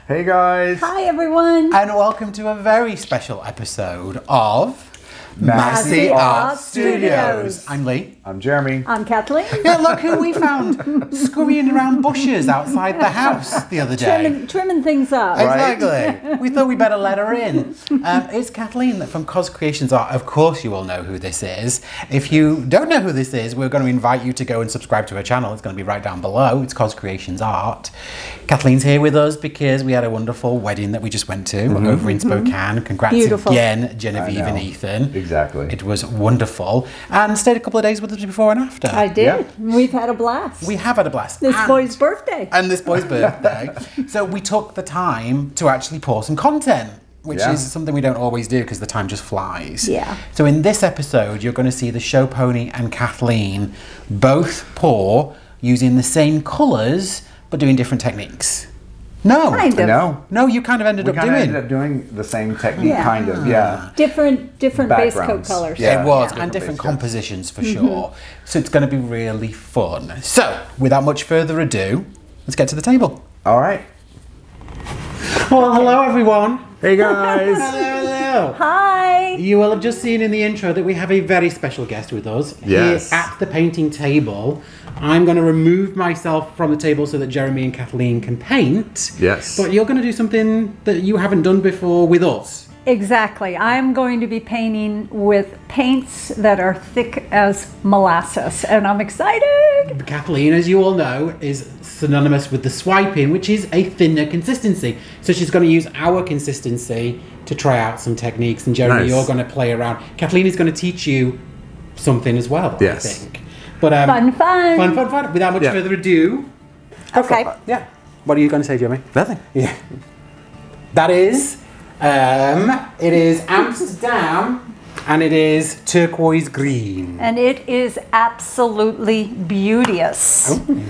Hey guys. Hi everyone. And welcome to a very special episode of Masse Art Studios. I'm Lee. I'm Jeremy. I'm Kathleen. Yeah, look who we found scurrying around bushes outside the house the other day. Trimming things up. Exactly. We thought we better let her in. It's Kathleen from Cos Creations Art. Of course you all know who this is. If you don't know who this is, we're going to invite you to go and subscribe to her channel. It's going to be right down below. It's Cos Creations Art. Kathleen's here with us because we had a wonderful wedding that we just went to over in Spokane. Congrats again, Genevieve and Ethan. Exactly. It was wonderful. And stayed a couple of days with us before and after. I did. Yeah. We've had a blast. We have had a blast. This boy's birthday. And this boy's birthday. So we took the time to actually pour some content, which is something we don't always do because the time just flies. Yeah. So in this episode, you're going to see the show pony and Kathleen both pour using the same colours, but doing different techniques. No. Kind of. No, you kind of ended up doing the same technique, kind of, Different base coat colors. Yeah, it was, and different compositions for sure. So it's going to be really fun. So, without much further ado, let's get to the table. All right. Well, hello everyone. Hey guys. Hello. Hi. You will have just seen in the intro that we have a very special guest with us here at the painting table. I'm going to remove myself from the table so that Jeremy and Kathleen can paint. Yes. But you're going to do something that you haven't done before with us. Exactly. I'm going to be painting with paints that are thick as molasses, and I'm excited. Kathleen, as you all know, is synonymous with the swiping, which is a thinner consistency. So she's going to use our consistency to try out some techniques, and Jeremy, you're going to play around. Kathleen is going to teach you something as well, I think. But fun. Without much further ado. Okay. Yeah. What are you going to say, Jeremy? Nothing. Yeah. That is, it is Amsterdam, and it is turquoise green. And it is absolutely beauteous. Oh.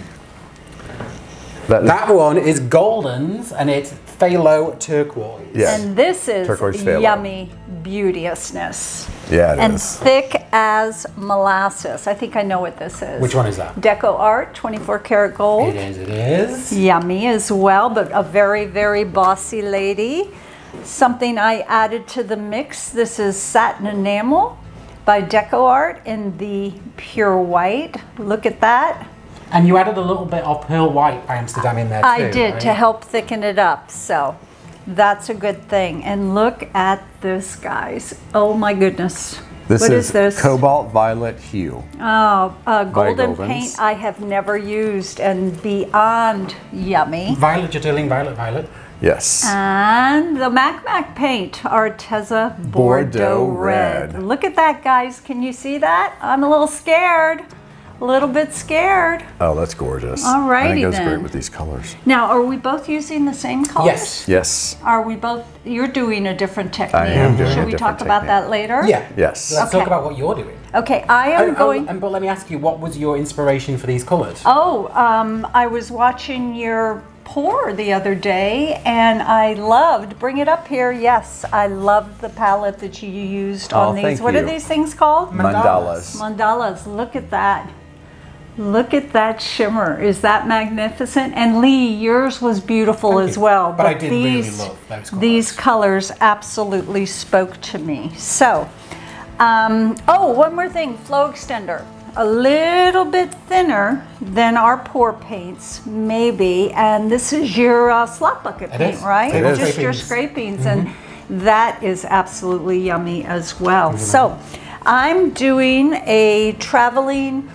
That one is Golden's, and it's phthalo turquoise. Yes. And this is phthalo. yummy beauteousness. Yeah, it and is. thick as molasses. I think I know what this is. Which one is that? Deco Art, 24 karat gold. It is. Yummy as well, but a very, very bossy lady. Something I added to the mix. This is Satin Enamel by Deco Art in the pure white. Look at that. And you added a little bit of pearl white by Amsterdam in there too. I did, to help thicken it up. So that's a good thing. And look at this, guys. Oh my goodness. What is this? Cobalt Violet Hue. Oh, golden Golden's. paint I have never used, and beyond yummy. Violet, you're doing violet. Yes. And the Mac paint, Arteza Bordeaux Red. Look at that, guys. Can you see that? I'm a little scared. A little bit scared. Oh, that's gorgeous. Alrighty I think it goes then. great with these colors. Now, are we both using the same colors? Yes. Yes. Are we both? You're doing a different technique. I am doing Should a we different talk about technique. that later? Yeah. Yes. Let's talk about what you're doing. Okay, I am going. But let me ask you, what was your inspiration for these colours? I was watching your pour the other day, and I loved. Bring it up here. Yes, I loved the palette that you used on these. Thank What you. are these things called? Mandalas. Mandalas. Look at that. Look at that shimmer. Is that magnificent? And Lee, yours was beautiful as well. But I did really love those colours. These colors absolutely spoke to me. So, one more thing, flow extender. A little bit thinner than our pour paints, maybe. And this is your slop bucket paint, right? It is. Just your scrapings. And that is absolutely yummy as well. So, I'm doing a traveling...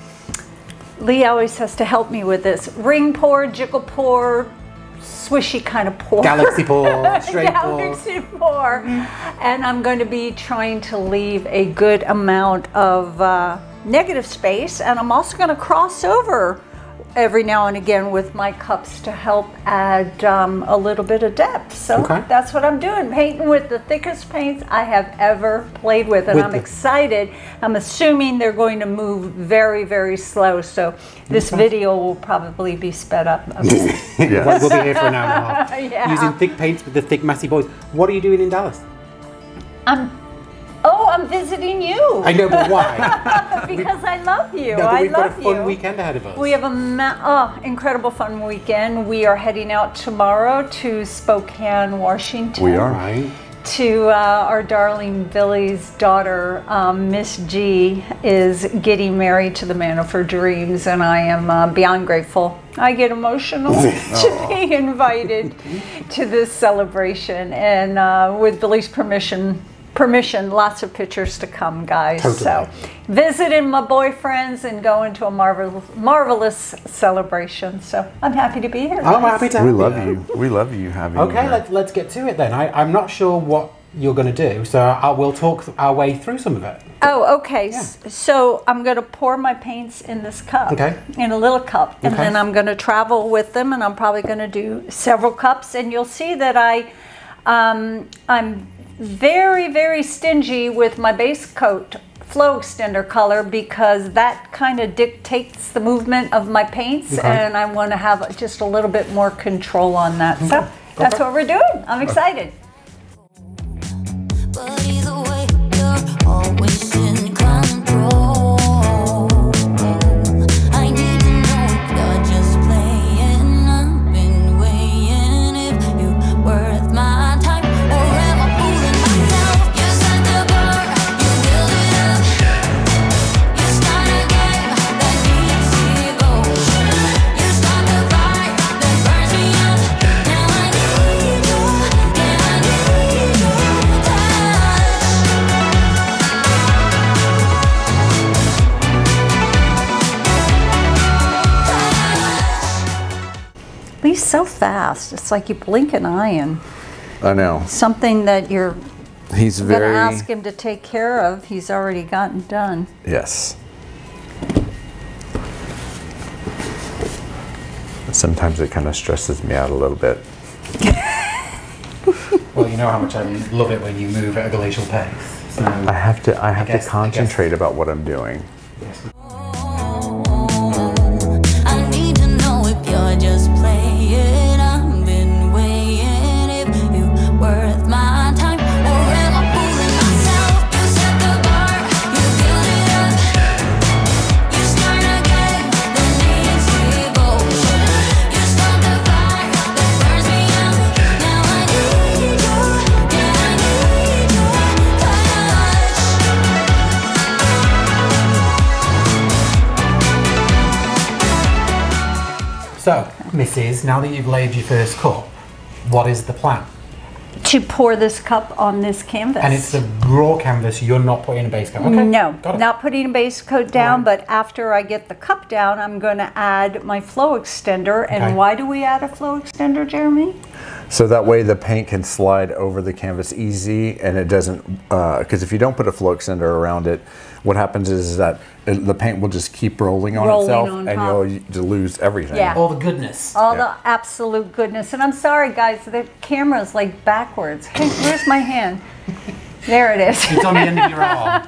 Lee always has to help me with this. Ring pour, jiggle pour, swishy kind of pour. Galaxy pour, straight Galaxy pour. And I'm going to be trying to leave a good amount of negative space. And I'm also going to cross over every now and again with my cups to help add a little bit of depth. So that's what I'm doing, painting with the thickest paints I have ever played with, and I'm excited. I'm assuming they're going to move very, very slow, so this video will probably be sped up a bit. We'll be here for an hour and a half. Using thick paints with the thick, massy boys. What are you doing in Dallas? I'm visiting you. I know, but why? Because I love you. No, but I we've got love a fun you. weekend ahead of us. We have incredible fun weekend. We are heading out tomorrow to Spokane, Washington. We are. Right. To our darling Billy's daughter, Miss G, is getting married to the man of her dreams, and I am beyond grateful. I get emotional to be invited to this celebration, and with Billy's permission, lots of pictures to come, guys. Totally. So, visiting my boyfriends and going to a marvelous celebration. So, I'm happy to be here. I'm happy to have We you. love you. We love you having you Okay, here. let's get to it then. I'm not sure what you're going to do, so we'll talk our way through some of it. Oh, okay. So I'm going to pour my paints in this cup. Okay. In a little cup. And Okay. then I'm going to travel with them, and I'm probably going to do several cups. And you'll see that I'm very, very stingy with my base coat flow extender color, because that kind of dictates the movement of my paints, Okay. and I want to have just a little bit more control on that. So that's what we're doing. I'm excited. But either way, you're always in control. I need to know if you're just playing. I've been weighing if you're worth my time, or am I fooling myself? You set the bar, you build it up. You start a game that needs devotion. You start the fire that burns me up. Now I need you, yeah, I need you. He's so fast. It's like you blink an eye and I know. something that you're He's going to very. ask him to take care of, he's already gotten done. Yes. Sometimes it kind of stresses me out a little bit. Well, you know how much I love it when you move at a glacial pace. So I have to guess- concentrate about what I'm doing. I need to know if you're just playing. I've been weighing if you're worth my time, or am I fooling myself? You set the bar, you build it up. You start a game that needs devotion. You start the fire that burns me up. Now I need you, yeah, I need your touch. So, Mrs., now that you've laid your first cup, what is the plan? To pour this cup on this canvas. And it's the raw canvas, you're not putting a base coat. Okay. No, Got it. not putting a base coat down, Alright. but after I get the cup down, I'm going to add my flow extender. Okay. And why do we add a flow extender, Jeremy? So that way the paint can slide over the canvas easy, and it doesn't, because if you don't put a flow extender around it, what happens is that the paint will just keep rolling on Rolling itself, on and top. you'll lose everything. Yeah. All the goodness. All Yeah. the absolute goodness. And I'm sorry, guys, the camera's like backwards. Hey, where's my hand? There it is. It's on the end of your arm.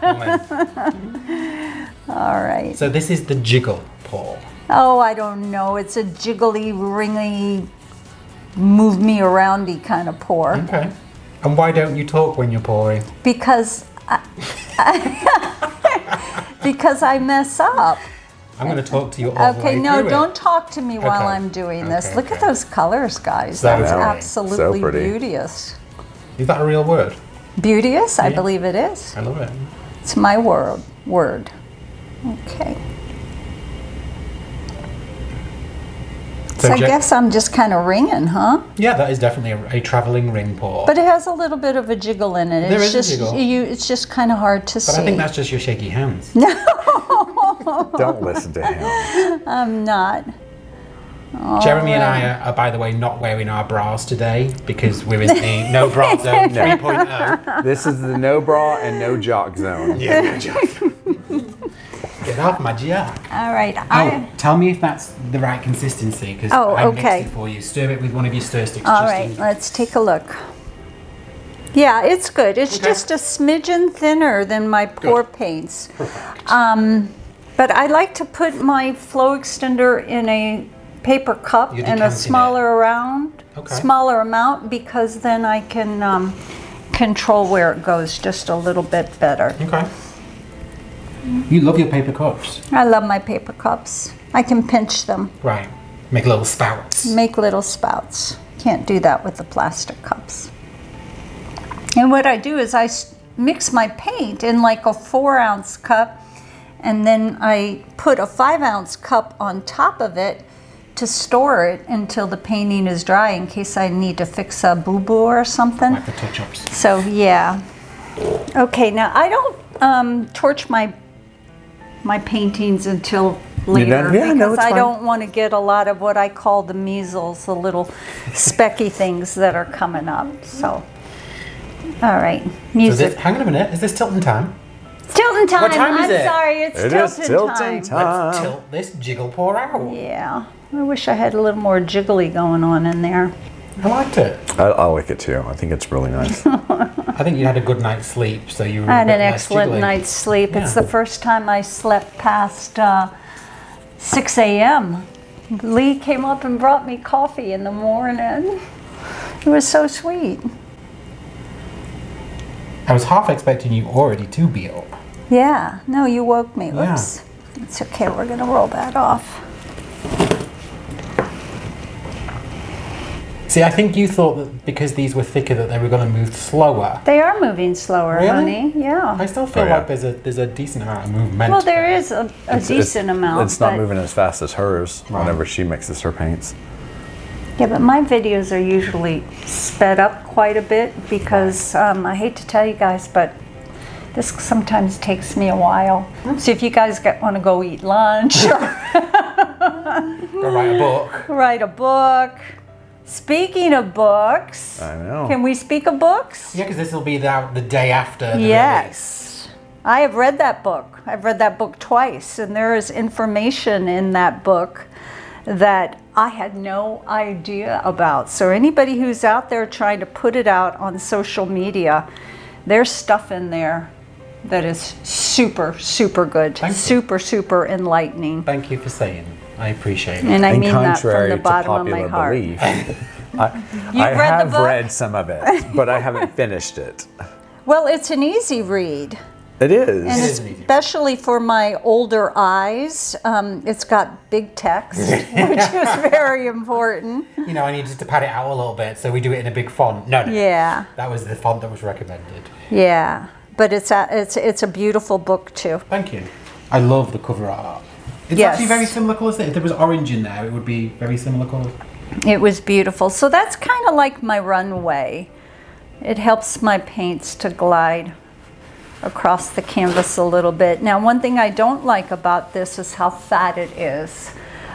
All right. So this is the jiggle pour. Oh, I don't know. It's a jiggly, ringy, move me aroundy kind of pour. Okay. And why don't you talk when you're pouring? Because because I mess up. I'm going to talk to you all the Okay, way no, through don't it. talk to me while Okay. I'm doing this. Okay, Look at okay. those colors, guys. So That's pretty. absolutely So pretty. beauteous. Is that a real word? Beauteous? I Yeah. believe it is. I love it. It's my word. Okay. So I Je- guess I'm just kind of ringing, huh? Yeah, that is definitely a travelling ring pour. But it has a little bit of a jiggle in it. There It's is a just jiggle. it's just kind of hard to see. But I think that's just your shaky hands. Don't listen to him. I'm not. Jeremy and I are, by the way, not wearing our bras today because we're in the no bra zone 3.0. This is the no bra and no jock zone. Yeah, no joke. Get off my jock. All right. Oh, tell me if that's the right consistency because Oh, I okay. mixed it for you. Stir it with one of your stir sticks. All just right, in- let's take a look. Yeah, it's good. It's Okay. just a smidgen thinner than my pour paints. Perfect. But I like to put my flow extender in a paper cup You're in a decanting it. smaller Okay. smaller amount, because then I can control where it goes just a little bit better. Okay. You love your paper cups. I love my paper cups. I can pinch them. Right. Make little spouts. Make little spouts. Can't do that with the plastic cups. And what I do is I mix my paint in like a 4-ounce cup, and then I put a 5-ounce cup on top of it to store it until the painting is dry in case I need to fix a boo-boo or something. Like the touch-ups. So yeah. Okay, now I don't torch my paintings until later because I don't want to get a lot of what I call the measles, the little specky things that are coming up. So, all right, music. So hang on a minute, is this tilting time? It's tilting time. What time is I'm it? sorry, it's tilting time. Let's tilt this jiggle pour out. Yeah, I wish I had a little more jiggly going on in there. I liked it. I like it too. I think it's really nice. I think you had a good night's sleep, so you were I had an less excellent jiggly. night's sleep. Yeah. It's the first time I slept past 6 a.m. Lee came up and brought me coffee in the morning. It was so sweet. I was half expecting you already to be up. Yeah, no, you woke me. Yeah. Whoops. It's okay, we're gonna roll that off. See, I think you thought that because these were thicker that they were going to move slower. They are moving slower, Really? honey. Yeah. I still feel Oh, yeah. like there's a decent amount of movement. Well, there is a decent amount. It's not but- moving as fast as hers Right. whenever she mixes her paints. Yeah, but my videos are usually sped up quite a bit because I hate to tell you guys, but this sometimes takes me a while. So if you guys want to go eat lunch or Go write a book. write a book. Speaking of books, I know. can we speak of books? Yeah, because this will be out the day after the release. Yes. I have read that book. I've read that book twice, and there is information in that book that I had no idea about. So anybody who's out there trying to put it out on social media, there's stuff in there that is super, super good. Thank you. Super, super enlightening. Thank you for saying. I appreciate it. And I And mean that from contrary the to bottom of my popular heart. belief, I read the have book? read some of it, but I haven't finished it. Well, it's an easy read. It is. And is an easy read. especially for my older eyes, it's got big text, which is very important. You know, I needed to pad it out a little bit, so we do it in a big font. No. Yeah, That was the font that was recommended. yeah. But it's a beautiful book too. Thank you. I love the cover art. It's Yes. actually very similar colours. If there was orange in there, it would be very similar colours. It was beautiful. So that's kind of like my runway. It helps my paints to glide across the canvas a little bit. Now, one thing I don't like about this is how fat it is.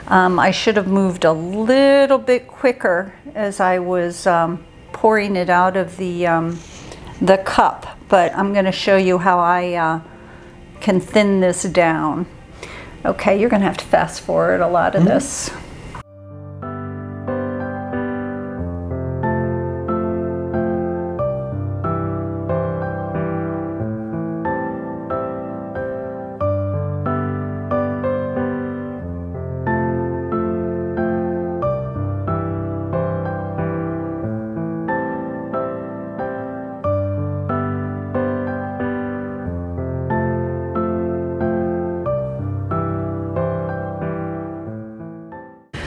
I should have moved a little bit quicker as I was pouring it out of the cup, but I'm going to show you how I can thin this down. Okay, you're going to have to fast forward a lot of this.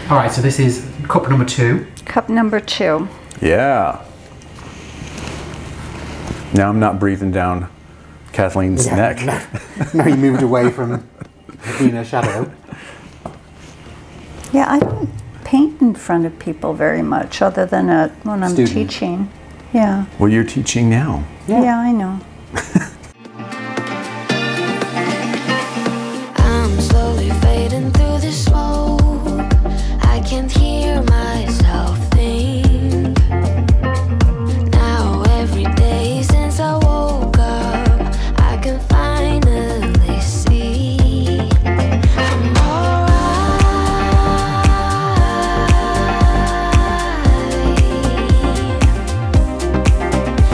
All right, so this is cup number 2. Cup number 2. Yeah. Now I'm not breathing down Kathleen's neck. No, you moved away from being a shadow. Yeah, I don't paint in front of people very much other than when I'm Student. teaching. Yeah. Well, you're teaching now. Yeah, I know. I'm slowly fading through the smoke. I can't hear myself think. Now every day since I woke up, I can finally see I'm alright.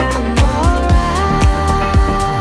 I'm alright.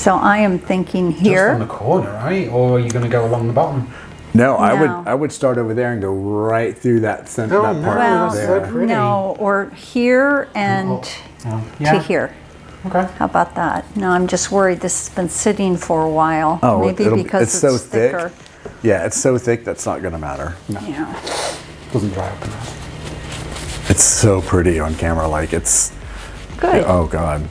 So I am thinking Just on here. the corner, right? Or are you going to go along the bottom? No, No. I would start over there and go right through that center, that part Well, there. so pretty. no, or here and Oh, to yeah. here. Okay. How about that? No, I'm just worried this has been sitting for a while. Oh, Maybe because it's so thicker. thick. Yeah, it's so thick that's not going to matter. Yeah. Doesn't dry up enough. It's so pretty on camera. Like it's, Good. oh God.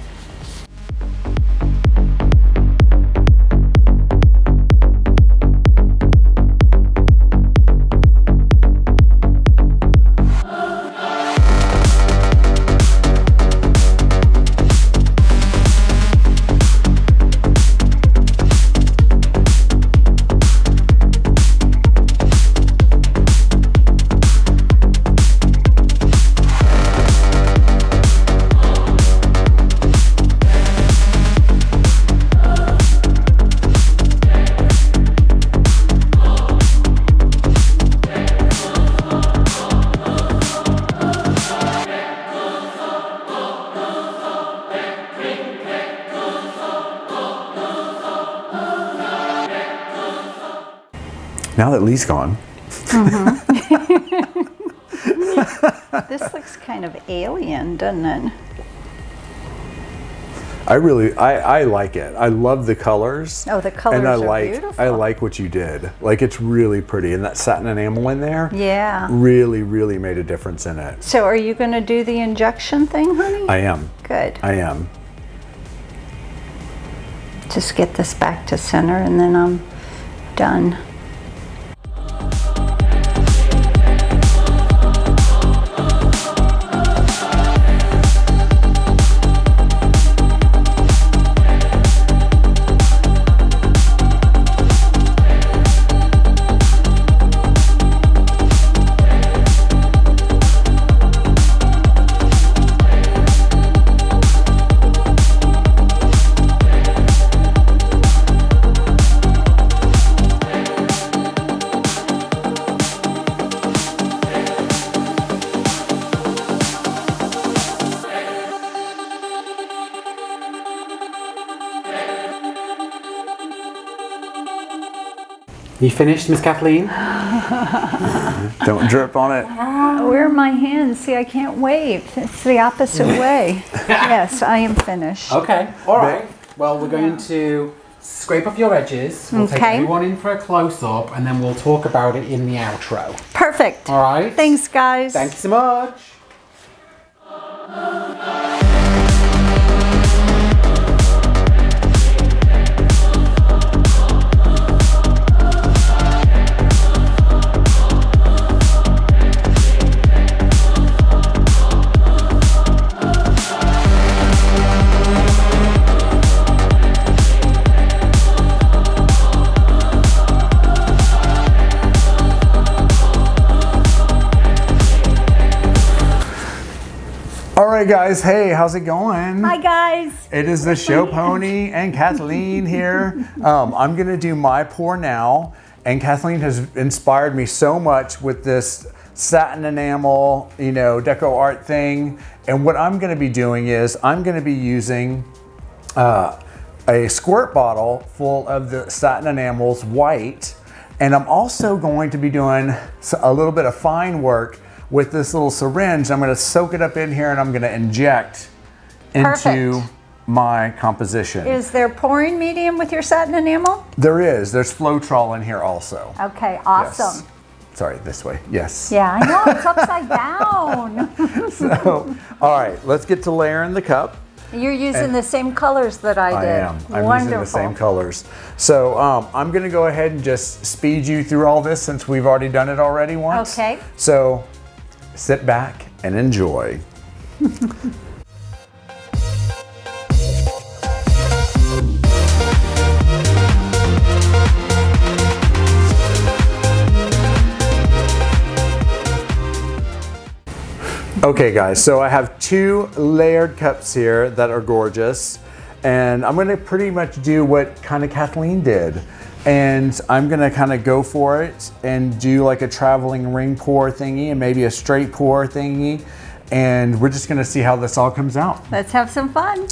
Now that Lee's gone. This looks kind of alien, doesn't it? I like it. I love the colors. Oh, the colors and I are like, beautiful. I like what you did. Like it's really pretty. And that satin enamel in there Yeah. really, really made a difference in it. So are you going to do the injection thing, honey? I am. Good. I am. Just get this back to center and then I'm done. You finished, Miss Kathleen? Don't drip on it. Where are my hands? See, I can't wave. It's the opposite way. Yes, I am finished. Okay, all right. Well, we're going to scrape off your edges. We'll take Okay. everyone in for a close-up, and then we'll talk about it in the outro. Perfect. All right? Thanks, guys. Thank you so much. All right, guys. Hey, how's it going? Hi, guys. It is the show pony and Kathleen here. I'm gonna do my pour now, and Kathleen has inspired me so much with this satin enamel, you know, deco art thing. And what I'm gonna be doing is I'm gonna be using a squirt bottle full of the satin enamels, white, and I'm also going to be doing a little bit of fine work with this little syringe. I'm gonna soak it up in here and I'm gonna inject into Perfect. my composition. Is there pouring medium with your satin enamel? There's Floetrol in here also. Okay, awesome. Yes. Sorry, this way, yes. Yeah, I know, it's upside down. So, all right, let's get to layering the cup. You're using the same colors that I did. I am. I'm Wonderful. using the same colors. So I'm gonna go ahead and just speed you through all this since we've already done it already once. Okay. So sit back and enjoy. Okay guys, so I have 2 layered cups here that are gorgeous, and I'm gonna pretty much do what kind of Kathleen did. And I'm gonna kind of go for it and do like a traveling ring pour thingy and maybe a straight pour thingy. And we're just gonna see how this all comes out. Let's have some fun.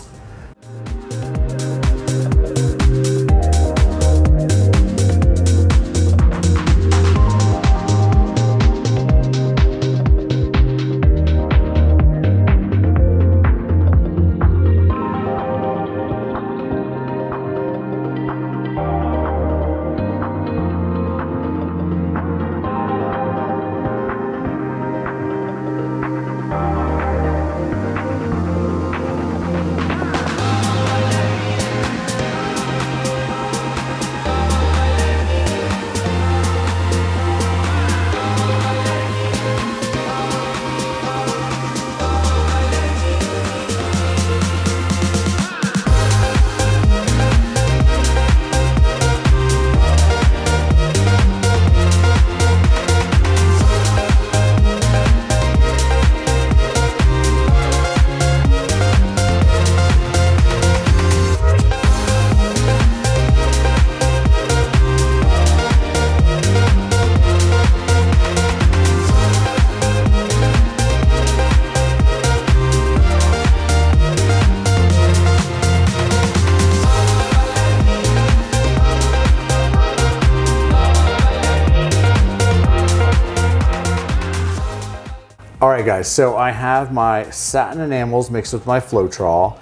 All right, guys, so I have my Satin Enamels mixed with my Floetrol,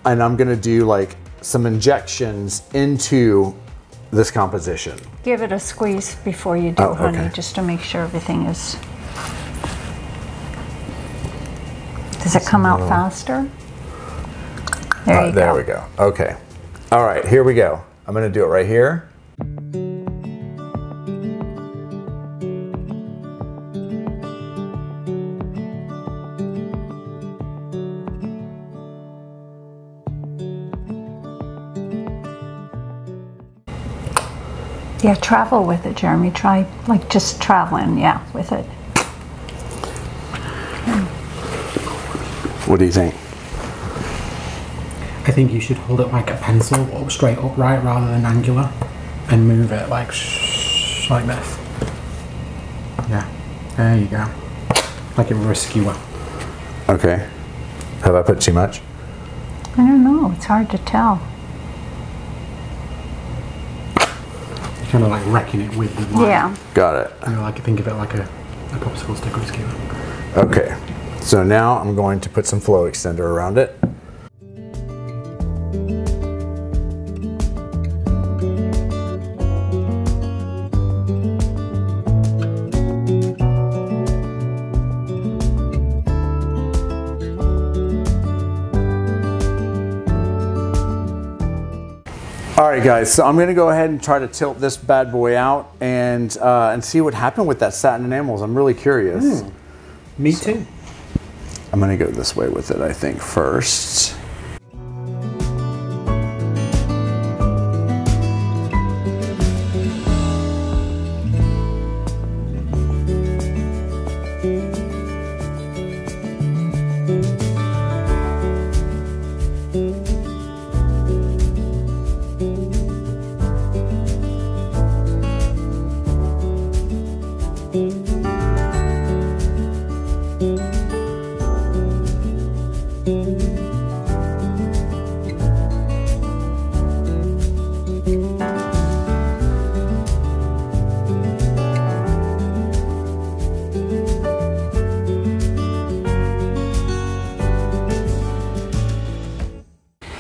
and I'm gonna do like some injections into this composition. Give it a squeeze before you do, honey, okay. just to make sure everything is... Does it come out faster? There you go. There we go. Okay. All right, here we go. I'm gonna do it right here. Yeah, travel with it, Jeremy. Try, like, just traveling, yeah, with it. What do you think? I think you should hold it like a pencil, up straight upright rather than angular, and move it like like this. Yeah, there you go. Like it were a skewer. Okay. Have I put too much? I don't know, it's hard to tell. You're kind of like wrecking it with the line. Yeah. Got it. You know, like think of it like a popsicle stick or a skewer. Okay. So now I'm going to put some flow extender around it. All right, guys, so I'm gonna go ahead and try to tilt this bad boy out and see what happened with that Satin Enamels. I'm really curious. Me too. I'm gonna go this way with it, I think, first.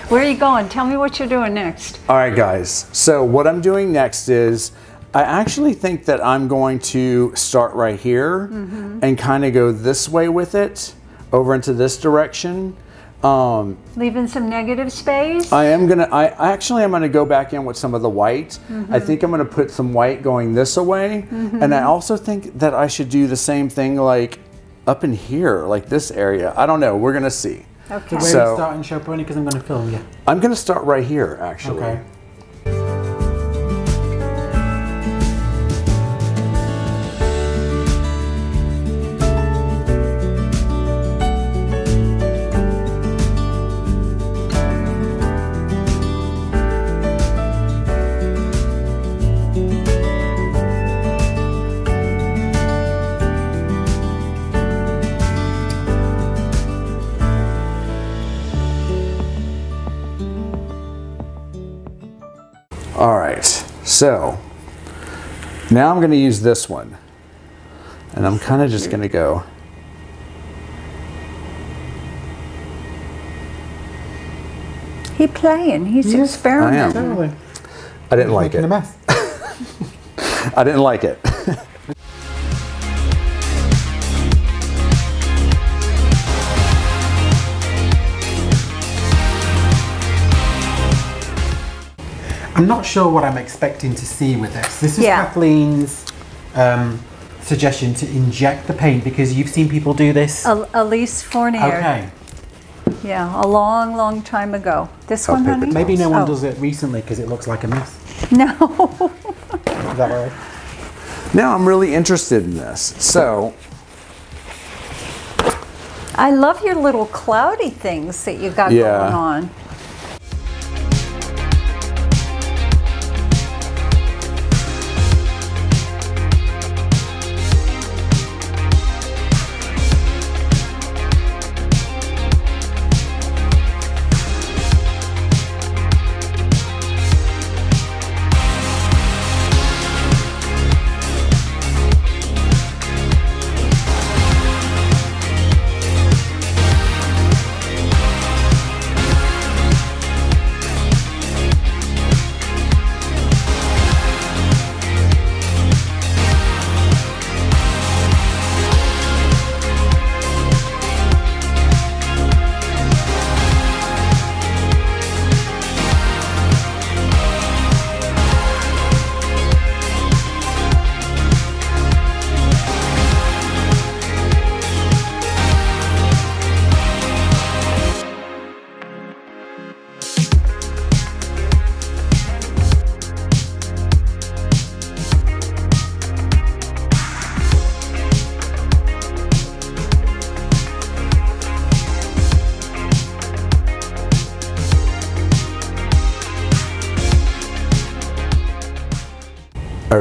Where are you going? Tell me what you're doing next. All right, guys, so what I'm doing next is I actually think that I'm going to start right here and kind of go this way with it over into this direction. Leaving some negative space? I am gonna, I'm gonna go back in with some of the white. I think I'm gonna put some white going this away. And I also think that I should do the same thing like up in here, like this area. I don't know, we're gonna see. Okay. So where are you starting, show pony? Because I'm going to film you. I'm gonna start right here, actually. Okay. All right, so now I'm gonna use this one. And I'm kind of just gonna go. He's playing, he's experimenting. Totally. I didn't like Making it. a mess. I didn't like it. I'm not sure what I'm expecting to see with this. This is Yeah. Kathleen's suggestion to inject the paint because you've seen people do this. Elise Fournier. Okay. Yeah, a long, long time ago. This one, paper honey? Maybe no one Oh. does it recently because it looks like a mess. No. Is that right? Now I'm really interested in this. So, I love your little cloudy things that you got Yeah. going on.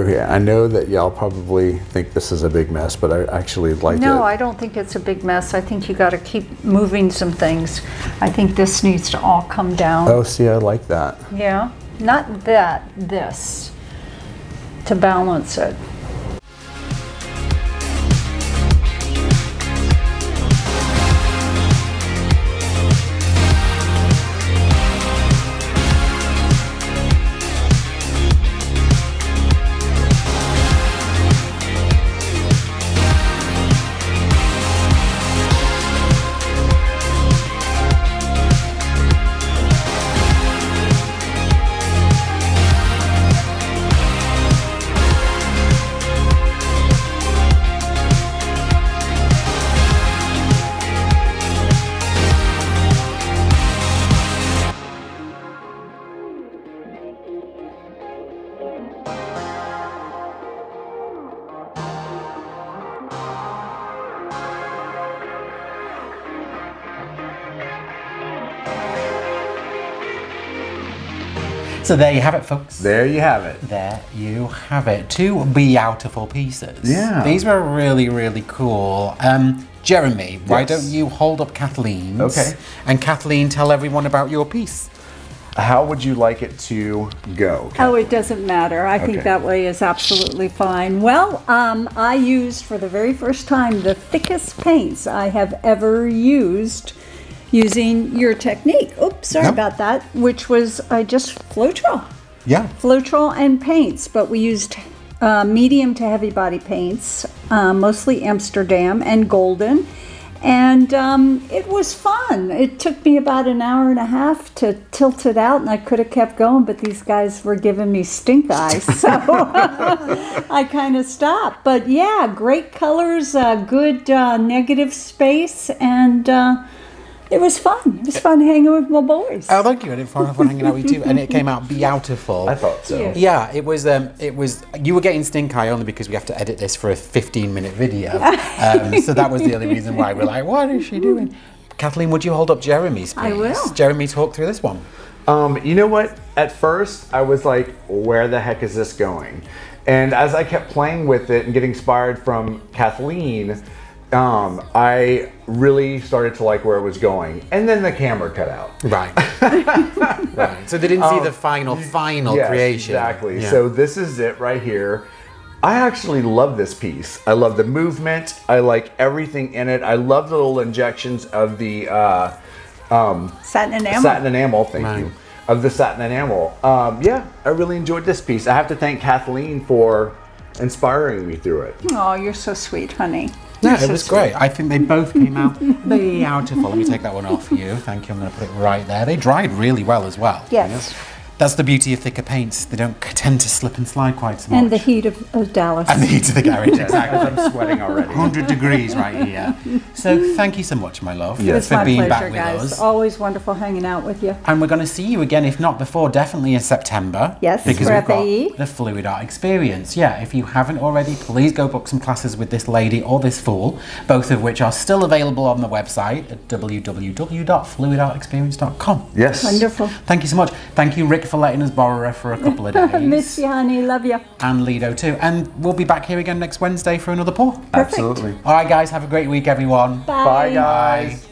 Okay, I know that y'all probably think this is a big mess, but I actually like it. No, I don't think it's a big mess. I think you got to keep moving some things. I think this needs to all come down. Oh, see, I like that. Yeah, not that, this, to balance it. So there you have it, folks. There you have it. There you have it. Two beautiful pieces. Yeah. These were really, really cool. Jeremy, why don't you hold up Kathleen's? Okay. And Kathleen, tell everyone about your piece. How would you like it to go? Oh, it doesn't matter. I think Okay. that way is absolutely fine. Well, I used for the very first time the thickest paints I have ever used using your technique. Oops, sorry Yep. about that. Which was just Floetrol. Yeah. Floetrol and paints, but we used medium to heavy body paints, mostly Amsterdam and Golden. And it was fun. It took me about an hour and a half to tilt it out, and I could have kept going, but these guys were giving me stink eyes, so I kind of stopped. But yeah, great colors, good negative space, and it was fun. It was fun hanging with my boys. Oh, thank you. I didn't find fun hanging out with you too, and it came out beautiful. I thought so. Yeah. Yeah, it was. You were getting stink eye only because we have to edit this for a 15-minute video. So that was the only reason why we're like, what is she doing? Kathleen, would you hold up Jeremy's, please? I will. Jeremy, talk through this one. You know what? At first, I was like, where the heck is this going? And as I kept playing with it and getting inspired from Kathleen, I really started to like where it was going. And then the camera cut out. Right. Right. So they didn't see the final Yes, creation. exactly. Yeah. So this is it right here. I actually love this piece. I love the movement. I like everything in it. I love the little injections of the Satin enamel. satin enamel. Thank Right. you. Of the satin enamel. Yeah, I really enjoyed this piece. I have to thank Kathleen for inspiring me through it. Oh, you're so sweet, honey. Yeah, it was great. I think they both came out beautiful. Let me take that one off for you. Thank you. I'm going to put it right there. They dried really well as well. Yes. That's the beauty of thicker paints. They don't tend to slip and slide quite so much. And the heat of Dallas. And the heat of the garage, exactly. I'm sweating already. 100 degrees right here. So thank you so much, my love, It's for my being pleasure, back with guys. us. Always wonderful hanging out with you. And we're going to see you again, if not before, definitely in September. Yes, because for we've FAE. got the Fluid Art Experience. Yeah, if you haven't already, please go book some classes with this lady or this fool, both of which are still available on the website at www.fluidartexperience.com. Yes. Wonderful. Thank you so much. Thank you, Rick, for letting us borrow her for a couple of days. Miss you, honey. Love you. And Lido too. And we'll be back here again next Wednesday for another pour. Perfect. Absolutely. All right, guys, have a great week, everyone. Bye. Bye, guys.